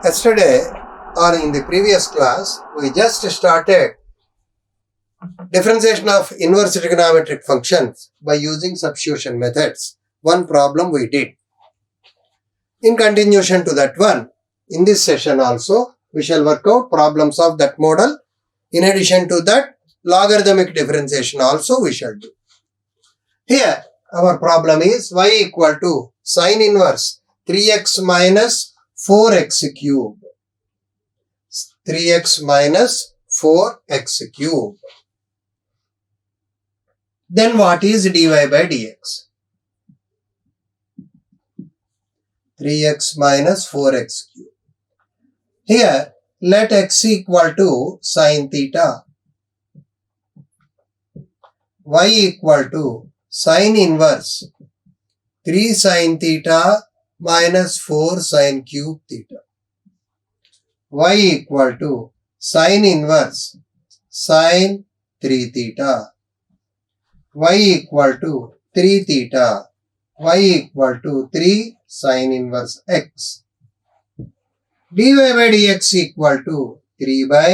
Yesterday or in the previous class, we just started differentiation of inverse trigonometric functions by using substitution methods. One problem we did. In continuation to that one, in this session also, we shall work out problems of that model. In addition to that, logarithmic differentiation also we shall do. Here, our problem is y equal to sine inverse 3x minus 4x cube. 3x minus 4x cube. Then what is dy by dx? 3x minus 4x cube. Here, let x equal to sine theta. Y equal to sine inverse 3 sine theta minus 4 sine cube theta. Y equal to sine inverse sine 3 theta. Y equal to 3 theta. Y equal to 3 sine inverse x. dy by dx equal to 3 by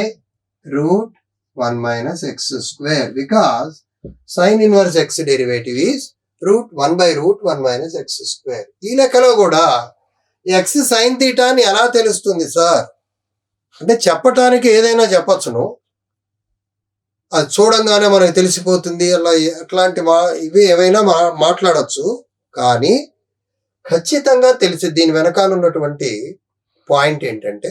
root 1 minus x square, because sine inverse x derivative is root 1 by root 1 minus x square. ఈ లెక్కలో కూడా x sin theta అని ఎలా తెలుస్తుంది sir అంటే చెప్పటానికి ఏదైనా చెప్పచ్చును, అది చూడంగానే మనకు తెలిసిపోతుంది అలా అట్లాంటి ఇవి ఏవైనా మాట్లాడచ్చు, కానీ ఖచ్చితంగా తెలిసి దీని వెనకాల ఉన్నటువంటి పాయింట్ ఏంటంటే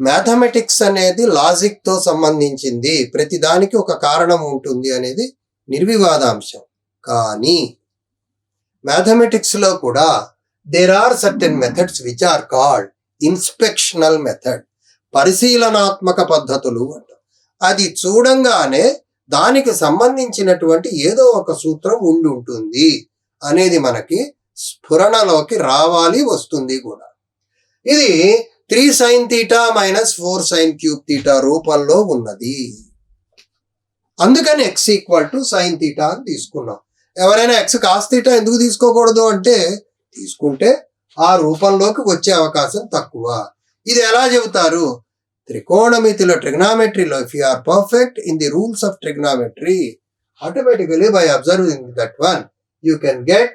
మ్యాథమెటిక్స్ అనేది లాజిక్ తో సంబంధించింది, ప్రతిదానికి ఒక కారణం ఉంటుంది అనేది నిర్వివాదాంశం. కానీ మ్యాథమెటిక్స్ లో కూడా there are certain methods which are called inspectional method, పరిశీలనాత్మక పద్ధతులు అంట. అది చూడంగానే దానికి సంబంధించినటువంటి ఏదో ఒక సూత్రం ఉండి ఉంటుంది అనేది మనకి స్ఫురణలోకి రావాలి, వస్తుంది కూడా. ఇది 3 sin theta minus 4 sin cube theta రూపంలో ఉన్నది. అందుకని x equal to sin theta అని తీసుకున్నాం. ఎవరైనా x cos theta ఎందుకు తీసుకోకూడదు అంటే తీసుకుంటే ఆ రూపంలోకి వచ్చే అవకాశం తక్కువ. ఇది ఎలా చెబుతారు? త్రికోణమితిలో ట్రిగ్నామెట్రీలో if you are perfect in the rules of trigonometry, automatically by observing that one you can get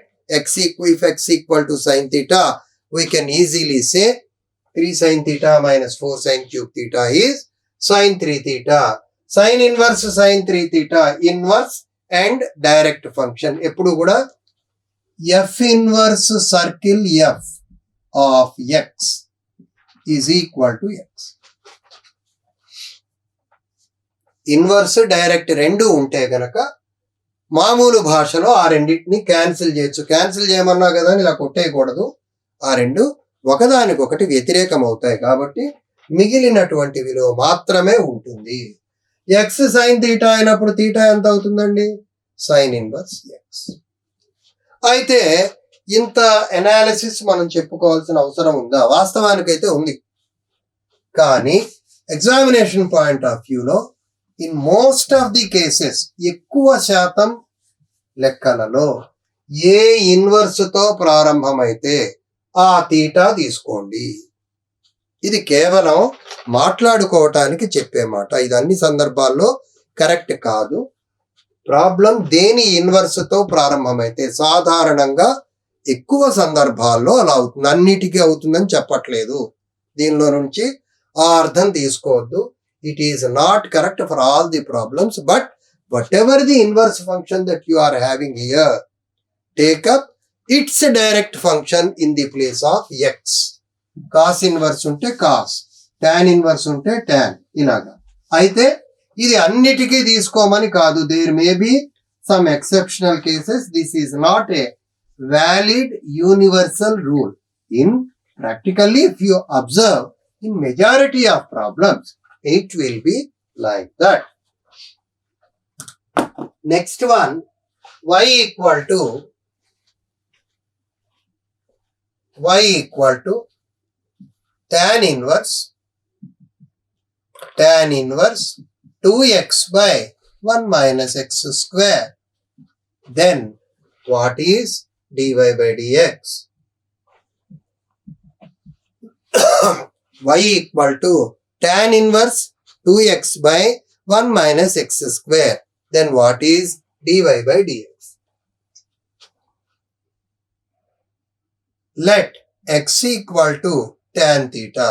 if x equal to sin theta, we can easily say 3 sin theta minus 4 sin cube theta is sin 3 theta. Sin inverse sin 3 theta, inverse and direct function. ఎప్పుడు కూడా f inverse circle f of x is equal to x. Inverse direct రెండు ఉంటే గనక మామూలు భాషలో ఆ రెండింటిని cancel చేయొచ్చు. క్యాన్సిల్ చేయమన్నా కదా ఇలా కొట్టేయకూడదు, ఆ రెండు ఒకదానికొకటి వ్యతిరేకం అవుతాయి. కాబట్టి మిగిలినటువంటి విలువ మాత్రమే ఉంటుంది. ఎక్స్ సైన్ తీటా అయినప్పుడు తీటా ఎంత అవుతుందండి? Sine inverse x. అయితే ఇంత ఎనాలిసిస్ మనం చెప్పుకోవాల్సిన అవసరం ఉందా? వాస్తవానికైతే ఉంది, కానీ ఎగ్జామినేషన్ పాయింట్ ఆఫ్ వ్యూలో in most of the cases ఎక్కువ శాతం లెక్కలలో ఏ ఇన్వర్స్ తో ప్రారంభమైతే ఆ తీటా తీసుకోండి. ఇది కేవలం మాట్లాడుకోవటానికి చెప్పే మాట, ఇది అన్ని సందర్భాల్లో కరెక్ట్ కాదు. ప్రాబ్లం దేని ఇన్వర్స్ తో ప్రారంభమైతే, సాధారణంగా ఎక్కువ సందర్భాల్లో అలా అవుతుంది, అన్నిటికీ అవుతుందని చెప్పట్లేదు. దీనిలో నుంచి ఆ అర్థం తీసుకోవద్దు. It is not correct for all the problems, but whatever the inverse function that you are having here, take up its direct function in the place of x. Cos inverse ఉంటే cos, tan inverse ఉంటే tan, ఇలాగా. అయితే ఇది అన్నిటికీ తీసుకోమని కాదు, there may be some exceptional cases. This is not a valid universal rule. In practically, if you observe in majority of problems, it will be like that. Next one, y equal to tan inverse 2x by 1 minus x square. Then what is dy by dx? y equal to tan inverse 2x by 1 minus x square. Then what is dy by dx? Let x equal to tan theta,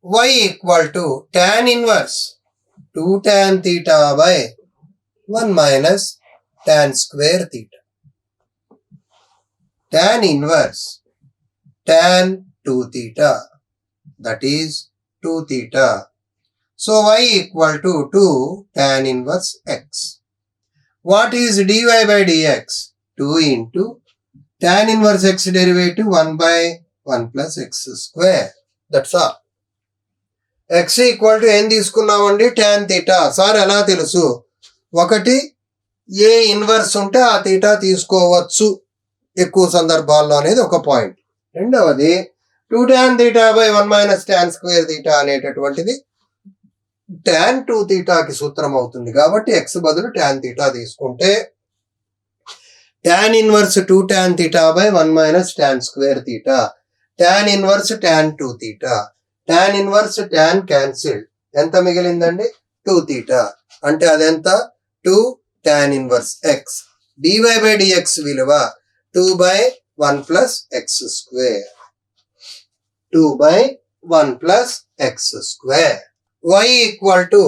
y equal to tan inverse 2 tan theta by 1 minus tan square theta. Tan inverse tan 2 theta, that is 2 theta. So y equal to 2 tan inverse x. What is dy by dx? 2 into tan inverse x derivative 1 by 1 plus x square. That's all. x equal to ఏం తీసుకున్నామండి? tan theta. Sir ఎలా తెలుసు? ఒకటి ఏ inverse ఉంటే ఆ theta తీసుకోవచ్చు ఎక్కువ సందర్భాల్లో అనేది ఒక పాయింట్. రెండవది 2 tan theta by 1 minus tan square theta అనేటటువంటిది tan 2 thetaకి సూత్రం అవుతుంది. కాబట్టి x బదులు tan theta తీసుకుంటే tan inverse 2 tan theta by 1 minus tan square theta, tan inverse tan 2 theta, tan inverse tan cancelled, ఎంత మిగిలిందండి? 2 theta. అంటే అదెంత? 2 tan inverse x. dy by dx విలువ 2 by 1 plus x square. 2 by 1 plus x square. y equal to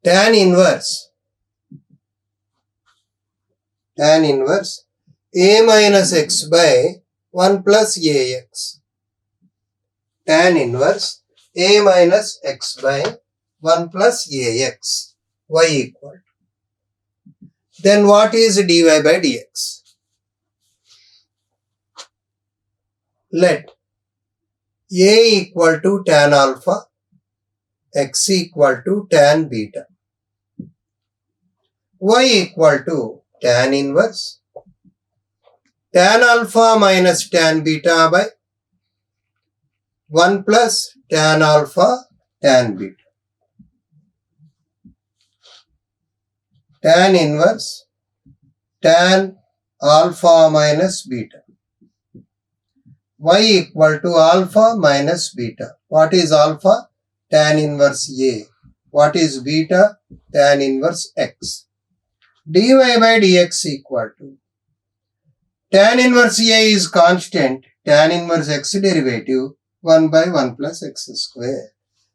tan inverse a minus x by 1 plus ax. Tan inverse a minus x by 1 plus ax. Y equal to. Then what is dy by dx? Let a equal to tan alpha, x equal to tan beta, y equal to tan inverse tan alpha minus tan beta by 1 plus tan alpha tan beta. Tan inverse tan alpha minus beta. Y equal to alpha minus beta. What is alpha? Tan inverse A. What is beta? Tan inverse X. dy by dx equal to tan inverse A is constant, tan inverse X derivative 1 by 1 plus x square.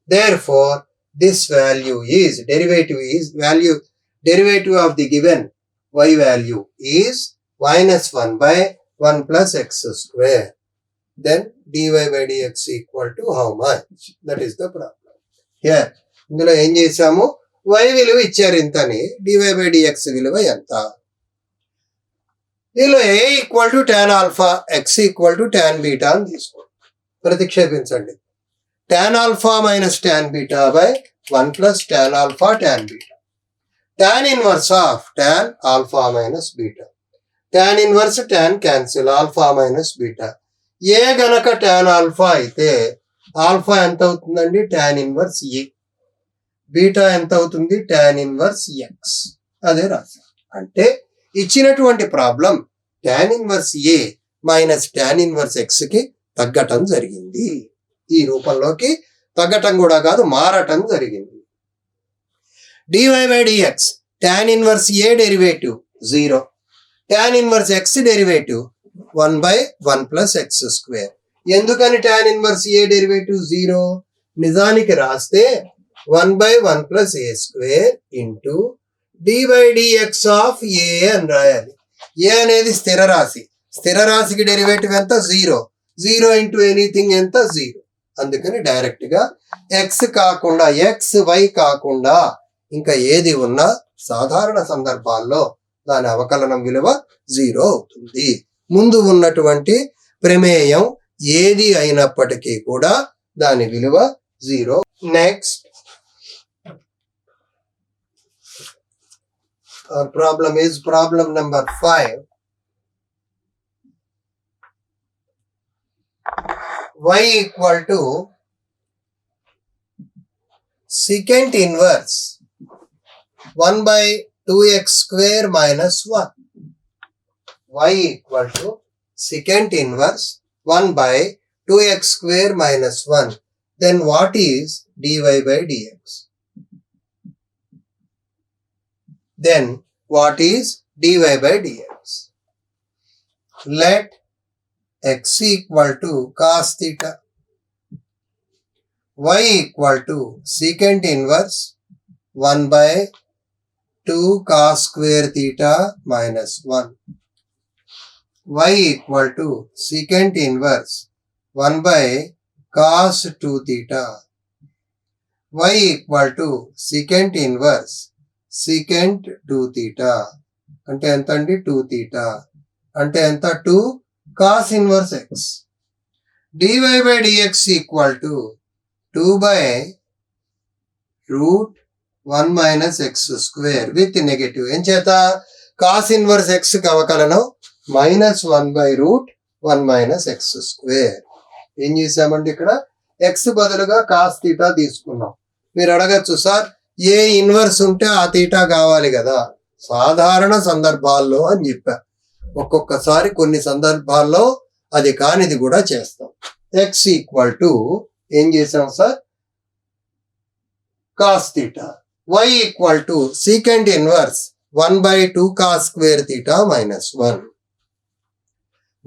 Therefore, this value is derivative of the given y value is minus 1 by 1 plus x square. Then dy by dx equal to how much? That is the problem. Here, ఇందులో ఏం చేసాము? y విలువ ఇచ్చారు ఇంతని, dy by dx విలువ ఎంత? దీనిలో a equal to tan alpha, x equal to tan beta అని తీసుకోండి. ప్రతిక్షేపించండి. tan alpha minus tan beta by 1 plus tan alpha tan beta. tan inverse of tan alpha minus beta. tan inverse tan cancel, alpha minus beta. A గనక tan alpha అయితే alpha ఎంత అవుతుందండి? tan inverse ఏ. Beta ఎంత అవుతుంది? tan inverse X. అదే రాసి. అంటే ఇచ్చినటువంటి ప్రాబ్లం tan ఇన్వర్స్ ఏ మైనస్ tan ఇన్వర్స్ ఎక్స్ కి తగ్గటం జరిగింది. ఈ రూపంలోకి తగ్గటం కూడా కాదు, మారటం జరిగింది. dy by dx tan inverse A derivative 0, tan inverse X derivative 1 by 1 plus x square. ఎందుకని tan ఇన్వర్స్ ఏ డెరివేటివ్ 0? నిజానికి రాస్తే 1 by 1 plus a square into d by dx of a అని రాయాలి. a అనేది స్థిర రాశి. స్థిర రాశికి డెరివేటివ్ ఎంత? 0. 0 into ఎనీథింగ్ ఎంత? 0. అందుకని డైరెక్ట్ గా x కాకుండా, y కాకుండా ఇంకా ఏది ఉన్నా సాధారణ సందర్భాల్లో దాని అవకలనం విలువ 0 అవుతుంది. ముందు ఉన్నటువంటి ప్రమేయం ఏది అయినప్పటికీ కూడా దాని విలువ 0. Next our problem is problem number 5. Y equal to secant inverse 1 by 2x square minus 1. y equal to secant inverse 1 by 2x square minus 1. Then what is dy by dx? Then what is dy by dx? Let x equal to cos theta, y equal to secant inverse 1 by 2 cos square theta minus 1. Y equal to secant inverse 1 by cos 2 theta. Y equal to secant inverse secant 2 theta. అంటే ఎంత అండి 2 theta. అంటే ఎంత 2 cos inverse x. dy by dx equal to 2 by root 1 minus x square with negative. ఏం చేత cos inverse x కి అవకలనం minus 1 by root 1 minus x square. ఏం చేసామండి ఇక్కడ x బదులుగా cos theta తీసుకున్నాం. మీరు అడగచ్చు సార్ ఏ ఇన్వర్స్ ఉంటే ఆ తీటా కావాలి కదా, సాధారణ సందర్భాల్లో అని చెప్పా. ఒక్కొక్కసారి కొన్ని సందర్భాల్లో అది కానిది కూడా చేస్తాం. x ఈక్వల్ టు ఏం చేసాం sir cos theta. y equal to secant inverse 1 by 2 cos square theta minus 1.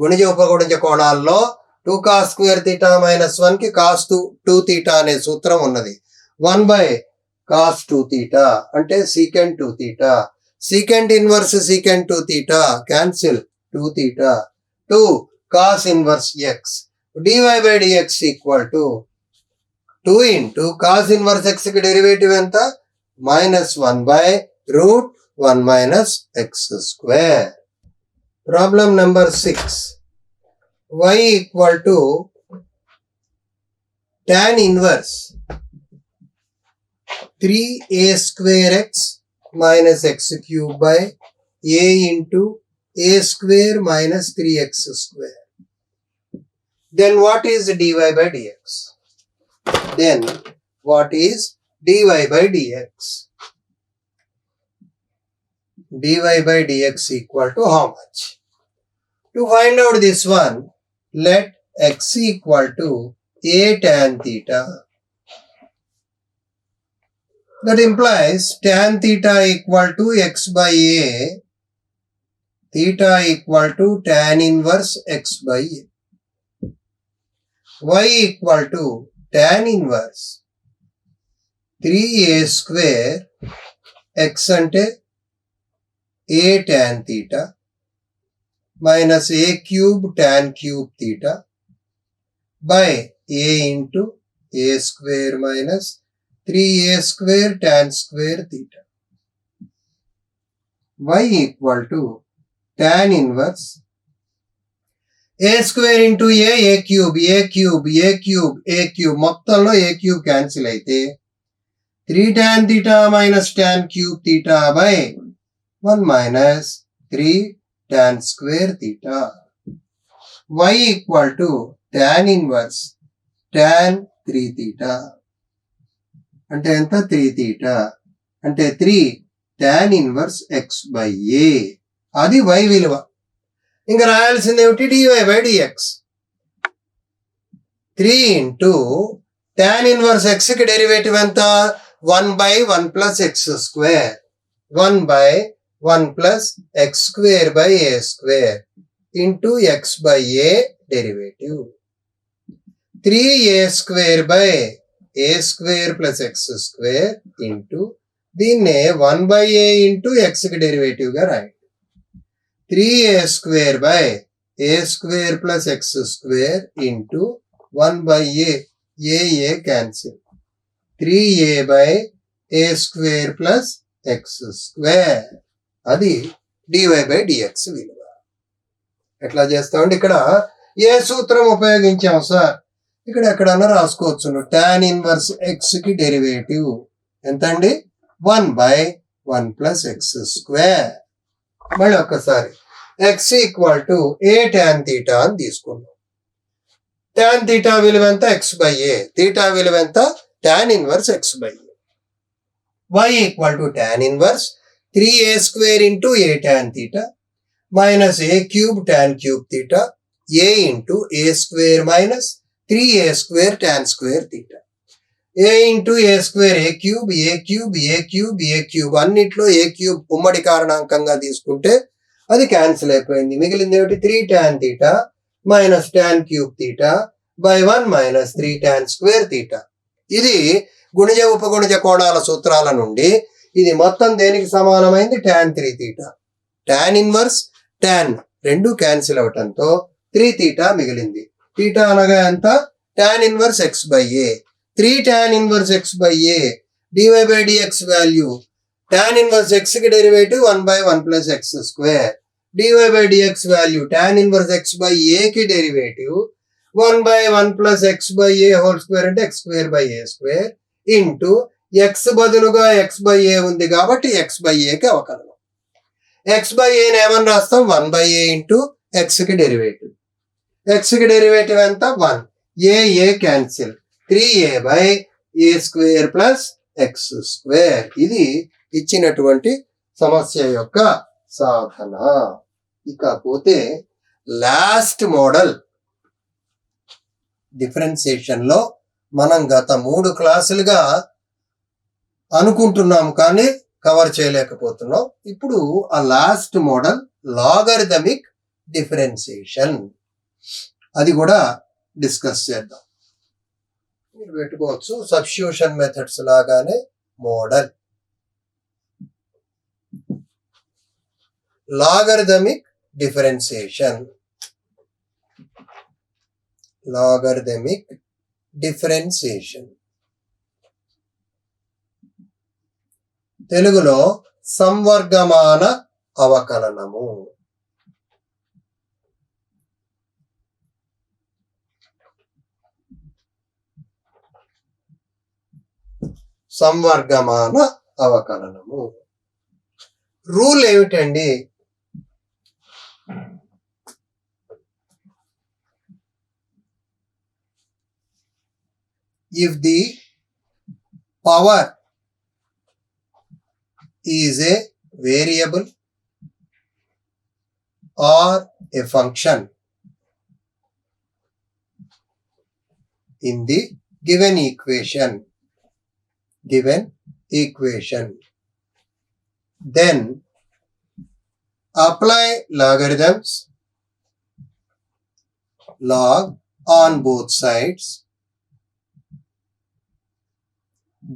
గుణిజ ఉపగుణిజ కోణాల్లో 2 cos square theta minus 1 కి cos 2 theta అనే సూత్రం ఉన్నది. 1 by cos 2 theta అంటే secant 2 theta. secant inverse secant 2 theta cancel 2 theta. 2 cos inverse x. dy by dx equal to 2 into cos inverse x కి derivative ఎంత minus 1 by root 1 minus x square. Problem number 6. Y equal to tan inverse 3a square x minus x cube by a into a square minus 3x square. Then what is dy by dx? Then what is dy by dx? dy by dx equal to how much? To find out this one, let x equal to a tan theta. That implies tan theta equal to x by a, theta equal to tan inverse x by a. Y equal to tan inverse 3a square x అంటే a tan theta minus a cube tan cube theta by a into a square minus 3a square tan square theta. Y equal to tan inverse a square into a cube, a cube, a cube, a cube మొత్తంలో a cube cancel అయితే 3 tan theta minus tan cube theta by 1 minus 3 tan square theta. Y equal to tan inverse tan 3 theta. అంటే ఎంత 3 theta. అంటే 3 tan inverse x by a. అది y విలువ. ఇంకా రాయాల్సింది ఏమిటి dy by dx. 3 into tan inverse x కి derivative ఎంత 1 by 1 plus x square. 1 by 1 plus x square by a square into x by a derivative. 3a square by a square plus x square into దీన్నే 1 by a into x కి derivative గా రాయండి. 3a square by a square plus x square into 1 by a cancel. 3a by a square plus x square. అది dy by dx విలువ. ఎట్లా చేస్తామండి ఇక్కడ ఏ సూత్రం ఉపయోగించాం సార్, ఇక్కడ ఎక్కడన్నా రాసుకోవచ్చు. tan ఇన్వర్స్ x కి డెరివేటివ్ ఎంత అండి 1 by 1 plus x square. మళ్ళీ ఒక్కసారి x equal to a tan theta అని తీసుకున్నాం. tan theta విలువ ఎంత x by a, theta విలువ ఎంత tan inverse x by a. y equal to tan inverse 3a square into a tan theta minus a cube tan cube theta a into a square minus 3a square tan square theta. a into a square a cube a cube a cube a cube అన్నిట్లో a cube ఉమ్మడి కారణాంకంగా తీసుకుంటే అది cancel అయిపోయింది. మిగిలింది ఏమిటి? 3 tan theta minus tan cube theta by 1 minus 3 tan square theta. ఇది గుణిజ ఉపగుణిజ కోణాల సూత్రాల నుండి ఇది మొత్తం దేనికి సమానమైంది? tan 3 theta. tan inverse tan రెండు క్యాన్సిల్ అవటంతో 3 theta మిగిలింది. theta అనగా ఎంత? tan inverse x by a. 3 tan inverse x by a dy by dx value tan inverse x కి derivative 1 by 1 plus x square. dy by dx value tan inverse x by a కి derivative 1 by 1 plus x by a whole square అంటే x square by a square into x బదులుగా x by a ఉంది కాబట్టి x by a కి అవకలనం. x by a ని ఏమని రాస్తాం? 1 by a ఇంటూ x కి డెరివేటివ్. x కి డెరివేటివ్ ఎంత? 1. a cancel 3a by a square plus x square. ఇది ఇచ్చినటువంటి సమస్య యొక్క సాధన. ఇకపోతే లాస్ట్ మోడల్ డిఫరెన్సియేషన్ లో మనం గత 3 క్లాసులుగా అనుకుంటున్నాం కానీ కవర్ చేయలేకపోతున్నాం. ఇప్పుడు ఆ లాస్ట్ మోడల్ లాగరిథమిక్ డిఫరెన్సియేషన్, అది కూడా డిస్కస్ చేద్దాం. మీరు పెట్టుకోవచ్చు సబ్స్టిట్యూషన్ మెథడ్స్ లాగానే model logarithmic differentiation. Logarithmic differentiation తెలుగులో సంవర్గమాన అవకలనము. సంవర్గమాన అవకలనము రూల్ ఏమిటండి? If the power is a variable or a function in the given equation, then apply logarithms log on both sides,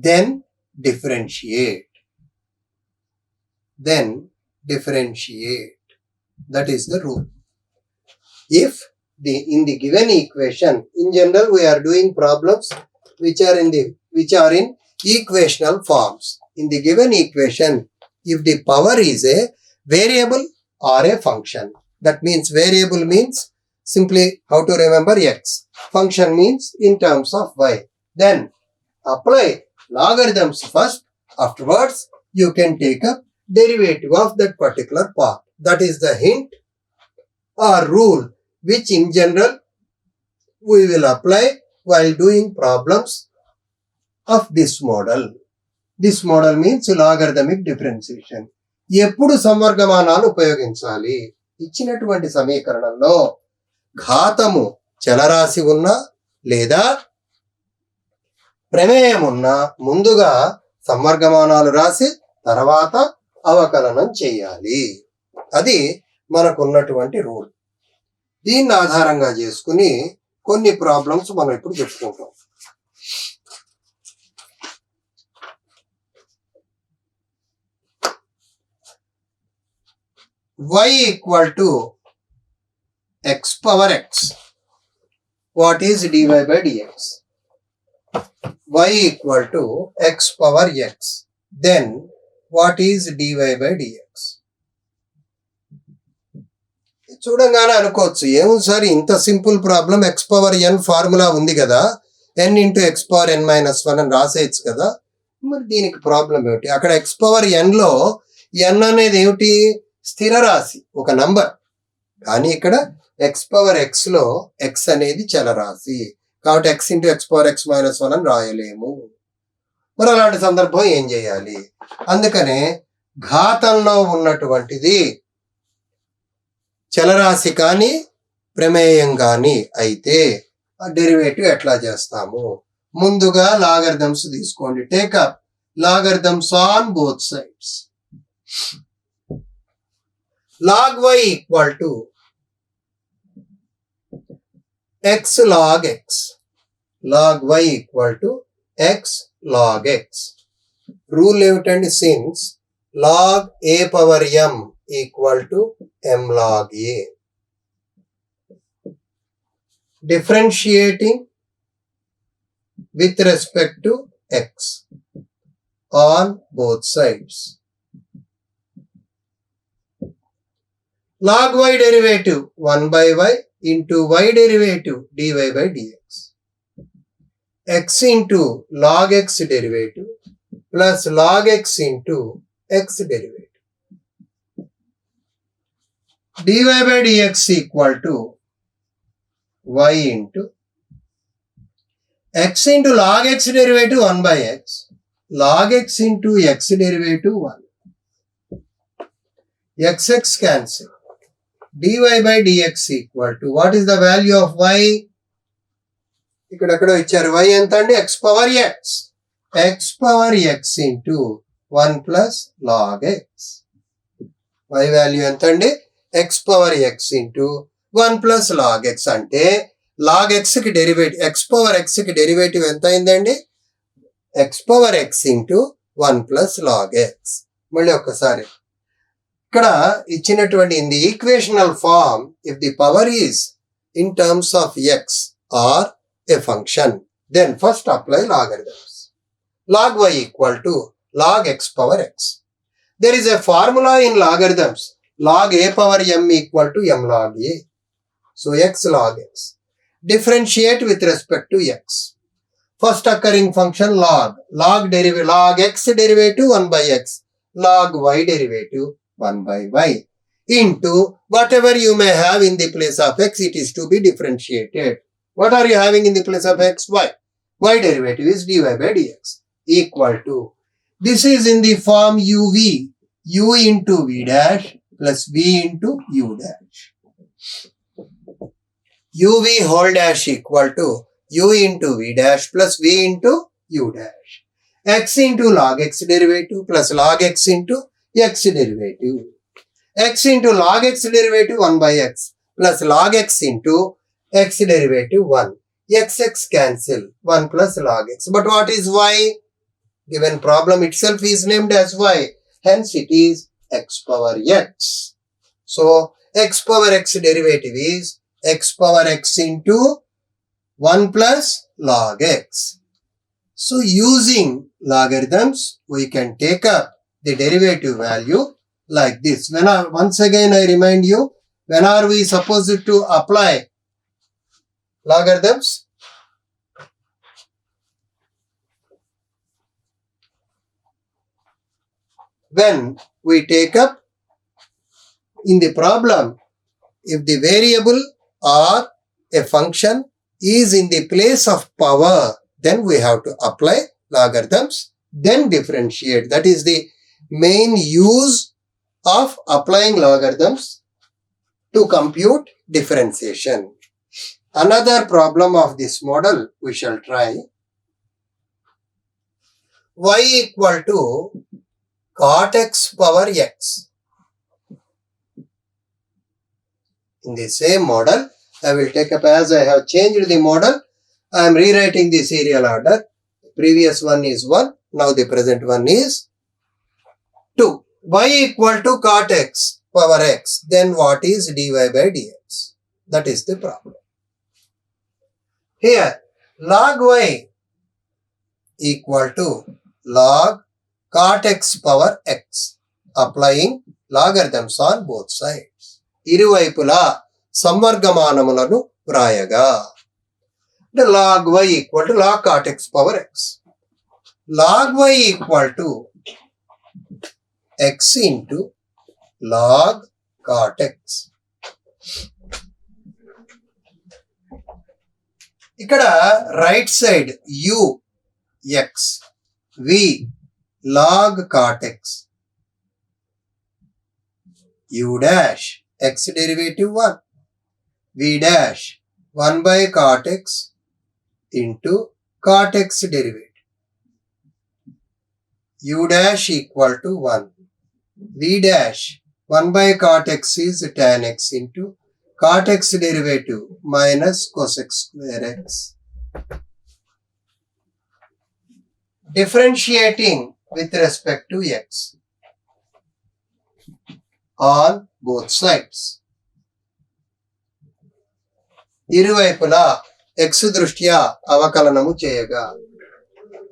then differentiate. That is the rule. If in the given equation, in general we are doing problems which are in equational forms. In the given equation, if the power is a variable or a function, that means variable means simply how to remember x, function means in terms of y, then apply logarithms first, afterwards you can take up derivative of that particular part. That is the hint or rule which in general we will apply while doing problems of this model. This model means logarithmic differentiation. ఎప్పుడు సంవర్గమానాలు ఉపయోగించాలి? ఇచ్చినటువంటి సమీకరణంలో ఘాతము చలరాశి ఉన్నా లేదా ప్రమేయం ఉన్నా ముందుగా సంవర్గమానాలు రాసి తర్వాత అవకలనం చేయాలి. అది మనకున్నటువంటి రూల్. దీన్ని ఆధారంగా చేసుకుని కొన్ని ప్రాబ్లమ్స్ మనం ఇప్పుడు చెప్పుకుంటాం. y equal to x power x. What is dy by dx? Y equal to x power x. Then what is dy by dx? చూడంగానే అనుకోవచ్చు ఏముంది సార్ ఇంత సింపుల్ ప్రాబ్లం, ఎక్స్ పవర్ ఎన్ ఫార్ములా ఉంది కదా, ఎన్ ఇంటూ ఎక్స్ పవర్ ఎన్ minus 1 అని రాసేయచ్చు కదా, మరి దీనికి ప్రాబ్లం ఏమిటి? అక్కడ ఎక్స్ పవర్ ఎన్ లో ఎన్ అనేది ఏమిటి? స్థిర రాశి, ఒక నంబర్. కానీ ఇక్కడ ఎక్స్ పవర్ ఎక్స్ లో ఎక్స్ అనేది చలరాశి కాబట్టి X into X power X minus 1 అని రాయలేము. మరి అలాంటి సందర్భం ఏం చేయాలి? అందుకనే ఘాతంలో ఉన్నటువంటిది చలరాశి కానీ ప్రమేయం కానీ అయితే ఆ డెరివేటివ్ ఎట్లా చేస్తాము? ముందుగా లాగరిథమ్స్ తీసుకోండి. Take up logarithms on both sides. log y equal to x log x. log y equal to x log x. Rule ఏమిటండి? Since log a power m equal to m log a. Differentiating with respect to x on both sides. Log y derivative 1 by y into y derivative dy by dx. X into log x derivative plus log x into x derivative. dy by dx equal to y into x into log x derivative 1 by x, log x into x derivative 1. X cancel. dy by dx equal to, what is the value of y? ఇక్కడెక్కడో ఇచ్చారు. y ఎంత అండి? x power x. x power x into 1 plus log x. y value ఎంత అండి? x power x into 1 plus log x అంటే log x కి derivative, x power x కి derivative ఎంత అయిందండి? x power x into 1 plus log x. మళ్ళీ ఒక్కసారి ఇక్కడ ఇచ్చినటువంటి in the equational form, if the power is in terms of x or a function, then first apply logarithms. Log y equal to log x power x. There is a formula in logarithms. Log a power m equal to m log a. So x log x. Differentiate with respect to x. First occurring function log x derivative 1 by x, log y derivative 1 by y into whatever you may have in the place of x, it is to be differentiated. What are you having in the place of x? Y. Y derivative is dy by dx equal to, this is in the form uv, u into v dash plus v into u dash. uv whole dash equal to u into v dash plus v into u dash. X into log x derivative plus log x into x derivative. X into log x derivative 1 by x plus log x into x derivative 1. X cancel, 1 plus log x. But what is y? Given problem itself is named as y. Hence it is x power x. So x power x derivative is x power x into 1 plus log x. So using logarithms, we can take up the derivative value like this. Once again I remind you, when are we supposed to apply logarithms? When we take up in the problem, if the variable or a function is in the place of power, then we have to apply logarithms, then differentiate. That is the main use of applying logarithms to compute differentiation. Another problem of this model we shall try. Y equal to cot x power x. In the same model, I will take up, as I have changed the model, I am rewriting the serial order. Previous one is 1, now the present one is 2. Y equal to cot x power x. Then what is dy by dx? That is the problem. Here, log y equal to log cot x power x. Applying logarithms on both sides. ఇరువైపులా సంవర్గమానములను వ్రాయగా. The log y equal to log cot x power x. Log y equal to x into log cot x. ఇక్కడ right side u x v log cot x u dash x derivative 1. v dash 1 by cot x into cot x derivative. u dash equal to 1. v dash 1 by cot x is tan x into cot x derivative minus cos x square x. Differentiating with respect to x on both sides. ఇరువైపులా x దృష్ట్యా అవకలనము చేయగా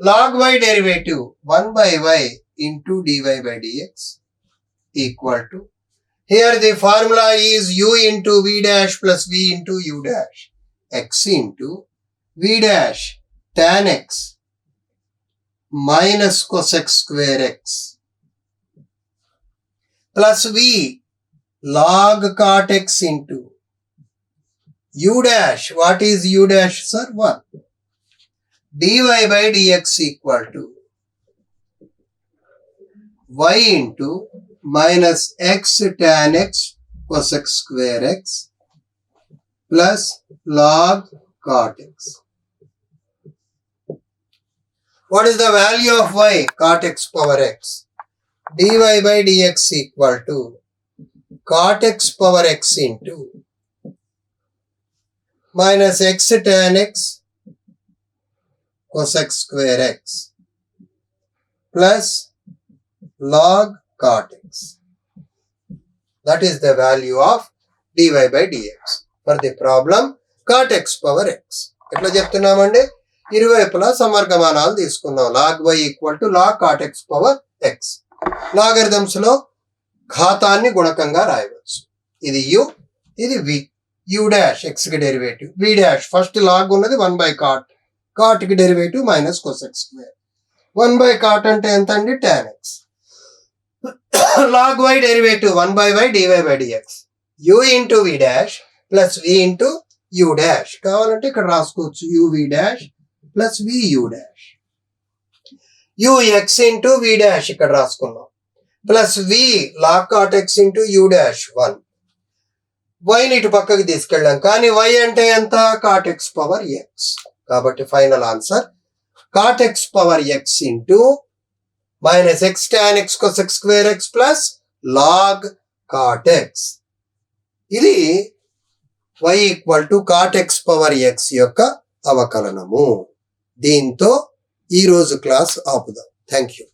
log y derivative 1 by y into dy by dx equal to, here the formula is u into v dash plus v into u dash, x into v dash tan x minus cos x square x plus v log cot x into u dash, what is u dash sir? 1. dy by dx equal to y into minus x tan x cos x square x plus log cot x. What is the value of y? Cot x power x. dy by dx equal to cot x power x into minus x tan x cos x square x plus log cot x. That is the value of dy by dx for the problem cot x power x. ఎట్లా చెప్తున్నామండి? ఇరువైపులా సమర్గమానాలు తీసుకున్నాం. log y equal to log cot x power x. Logarithms లో ఘాతాన్ని గుణకంగా రాయవచ్చు. ఇది u, ఇది v. u dash x కి derivative, v dash first log ఉన్నది 1 బై కాట్, కాట్ కి derivative minus cos x square. 1 by cot అంటే ఎంత అండి? tan x. log y derivative 1 by y dy by dx, u into v dash plus v into u dash. కావాలంటే ఇక్కడ రాసుకోవచ్చు u v dash plus v u dash. u x into v dash ఇక్కడ రాసుకున్నాం plus v log cot x into u dash 1. y ని ఇటు పక్కకి తీసుకెళ్ళాం, కానీ y అంటే ఎంత? cot x power x. కాబట్టి final answer cot x power x into minus x tan x cos x square x plus log cot x. ఇది y equal to cot x power x యొక్క అవకలనము. దీంతో ఈరోజు class ఆపుదాం. Thank you.